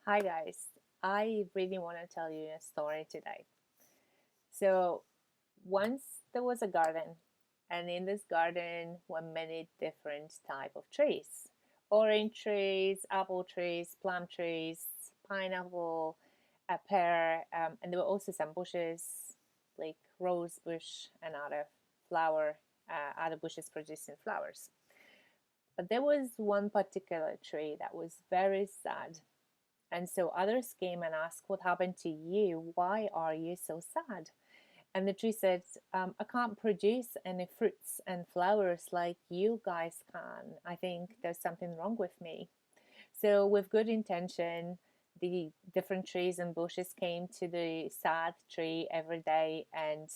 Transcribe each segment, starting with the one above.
Hi guys, I really want to tell you a story today. So, once there was a garden, and in this garden were many different type of trees. Orange trees, apple trees, plum trees, pineapple, a pear, and there were also some bushes like rose bush and other bushes producing flowers. But there was one particular tree that was very sad. And so others came and asked, "What happened to you? Why are you so sad?" And the tree said, "I can't produce any fruits and flowers like you guys can. I think there's something wrong with me." So, with good intention, the different trees and bushes came to the sad tree every day and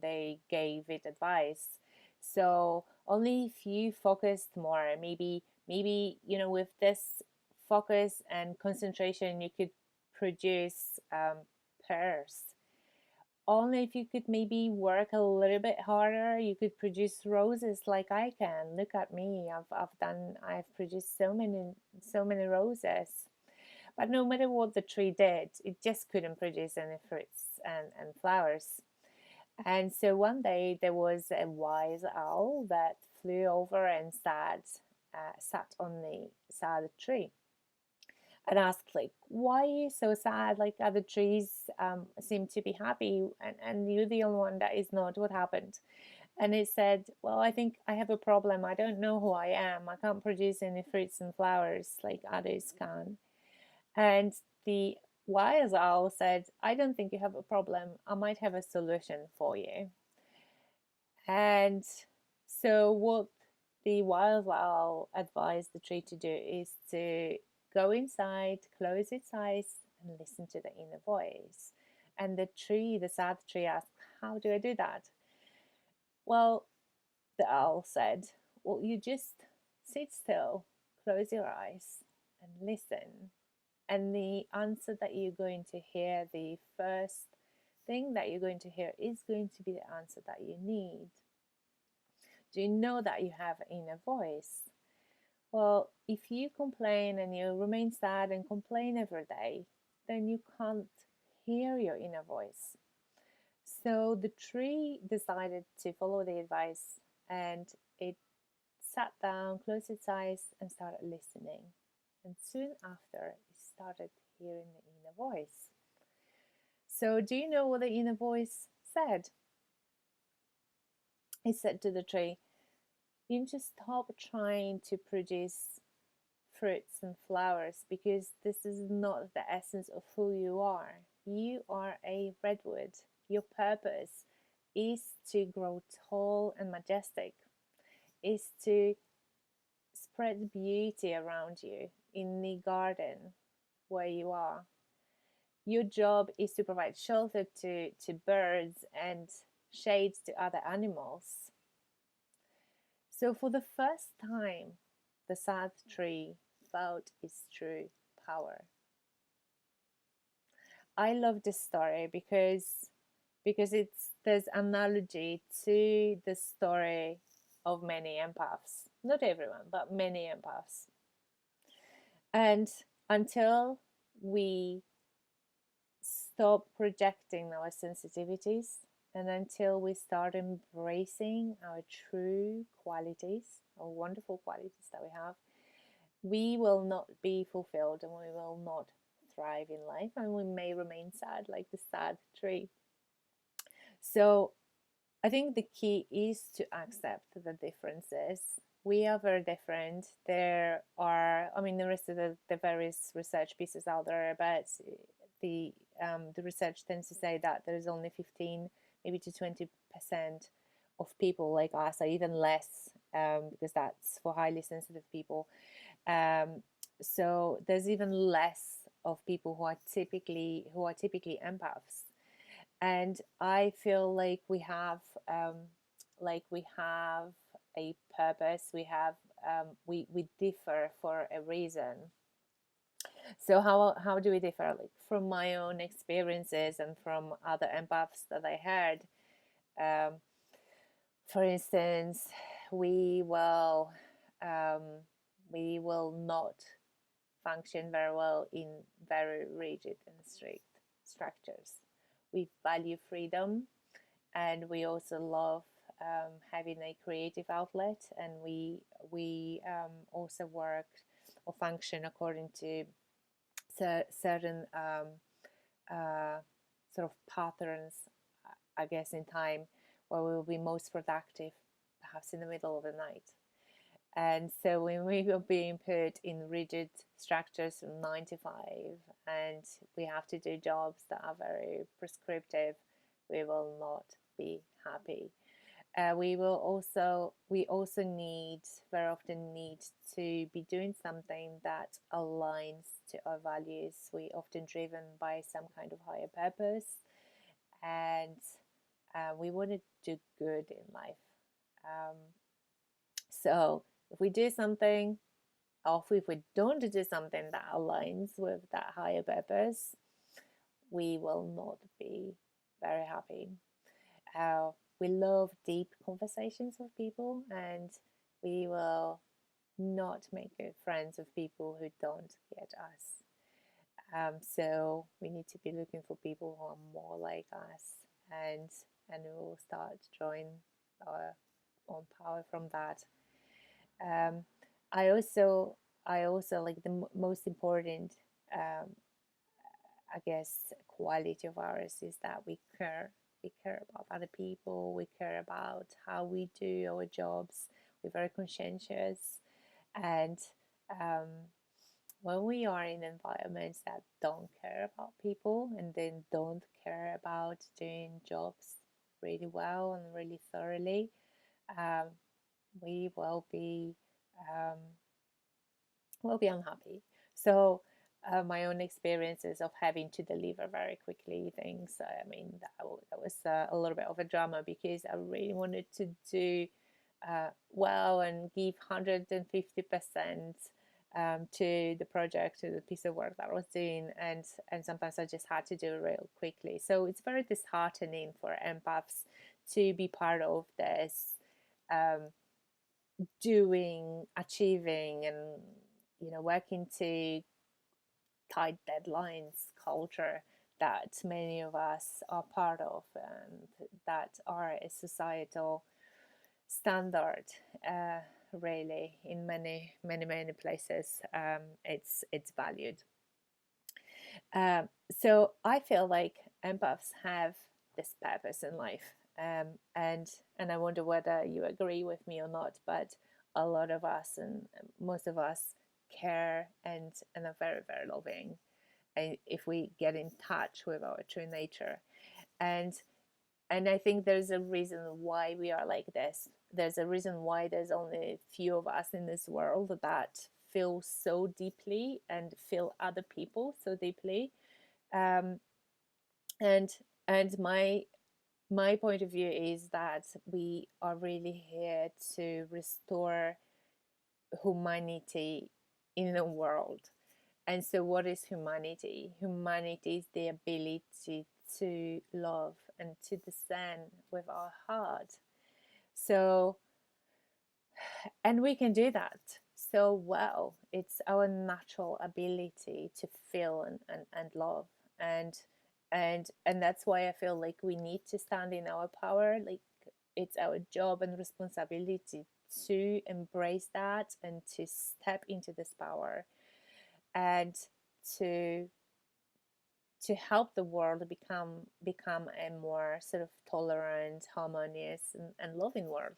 they gave it advice. So, only if you focused more, maybe with this focus and concentration, you could produce pears. Only if you could maybe work a little bit harder, you could produce roses like I can. Look at me. I've produced so many roses. But no matter what the tree did, it just couldn't produce any fruits and flowers. And so one day there was a wise owl that flew over and sat on the sad tree and asked, like, "Why are you so sad? Like, other trees seem to be happy, and you're the only one that is not. What happened?" And it said, "Well, I think I have a problem. I don't know who I am. I can't produce any fruits and flowers like others can." And the wise owl said, "I don't think you have a problem. I might have a solution for you." And so what the wild owl advised the tree to do is to go inside, close its eyes, and listen to the inner voice. And the sad tree asked, "How do I do that?" Well, the owl said, "Well, you just sit still, close your eyes, and listen. And the answer that you're going to hear, the first thing that you're going to hear, is going to be the answer that you need." Do you know that you have an inner voice? Well, if you complain and you remain sad and complain every day, then you can't hear your inner voice. So the tree decided to follow the advice and it sat down, closed its eyes, and started listening. And soon after, it started hearing the inner voice. So, do you know what the inner voice said? It said to the tree, "You need to stop trying to produce fruits and flowers because this is not the essence of who you are. You are a redwood. Your purpose is to grow tall and majestic, is to spread beauty around you in the garden where you are. Your job is to provide shelter to birds and shades to other animals." So, for the first time, the sad tree felt its true power. I love this story because it's there's analogy to the story of many empaths. Not everyone, but many empaths. And until we stop projecting our sensitivities and until we start embracing our true qualities, our wonderful qualities that we have, we will not be fulfilled and we will not thrive in life and we may remain sad like the sad tree. So I think the key is to accept the differences. We are very different. There are, I mean, there is the various research pieces out there, but the research tends to say that there is only 15, maybe to 20% of people like us, or even less, because that's for highly sensitive people. Um, so there's even less of people who are typically empaths, and I feel like we have a purpose. We differ for a reason. So how do we differ? Like from my own experiences and from other empaths that I heard. Um, for instance, we will um, we will not function very well in very rigid and strict structures. We value freedom, and we also love having a creative outlet, and we also work or function according to certain sort of patterns, I guess, in time where we will be most productive, perhaps in the middle of the night. And so when we are being put in rigid structures from 9 to 5, and we have to do jobs that are very prescriptive, we will not be happy. We also very often need to be doing something that aligns to our values. We often driven by some kind of higher purpose, and we want to do good in life. So if we do something, or if we don't do something that aligns with that higher purpose, we will not be very happy. We love deep conversations with people, and we will not make good friends with people who don't get us. So we need to be looking for people who are more like us, and we will start drawing our own power from that. I also like the most important, I guess, quality of ours is that we care. We care about other people. We care about how we do our jobs. We're very conscientious, and when we are in environments that don't care about people and then don't care about doing jobs really well and really thoroughly, we will be unhappy. So my own experiences of having to deliver very quickly things, I mean, that was a little bit of a drama, because I really wanted to do well and give 150% to the project, to the piece of work that I was doing, and sometimes I just had to do it real quickly. So it's very disheartening for empaths to be part of this achieving, and working to tight deadlines culture that many of us are part of, and that are a societal standard, really, in many places. It's valued. So I feel like empaths have this purpose in life, and I wonder whether you agree with me or not, but a lot of us, and most of us, care and are very, very loving, and if we get in touch with our true nature. And I think there's a reason why we are like this. There's a reason why there's only a few of us in this world that feel so deeply and feel other people so deeply. um, and my point of view is that we are really here to restore humanity in the world. And so what is humanity? Humanity is the ability to love and to discern with our heart. So, and we can do that so well. It's our natural ability to feel and love. And that's why I feel like we need to stand in our power. Like, it's our job and responsibility to embrace that and to step into this power, and to help the world become a more sort of tolerant, harmonious, and loving world.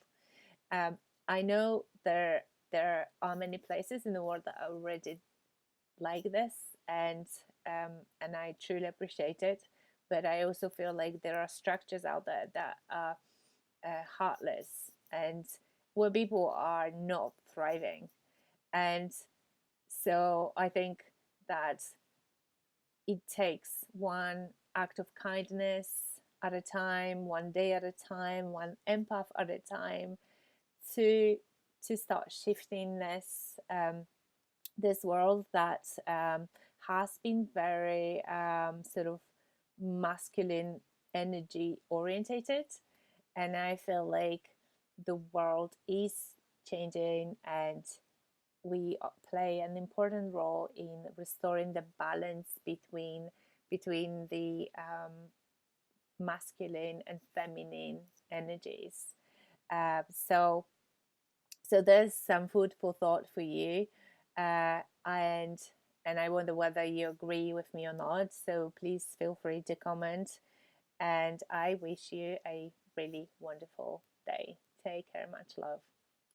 I know there are many places in the world that are already like this, and I truly appreciate it. But I also feel like there are structures out there that are heartless, and where people are not thriving. And so I think that it takes one act of kindness at a time, one day at a time, one empath at a time, to start shifting this world that has been very sort of masculine energy orientated. And I feel like the world is changing, and we play an important role in restoring the balance between the masculine and feminine energies. So there's some food for thought for you, and I wonder whether you agree with me or not. So please feel free to comment, and I wish you a really wonderful day. Take care, much love.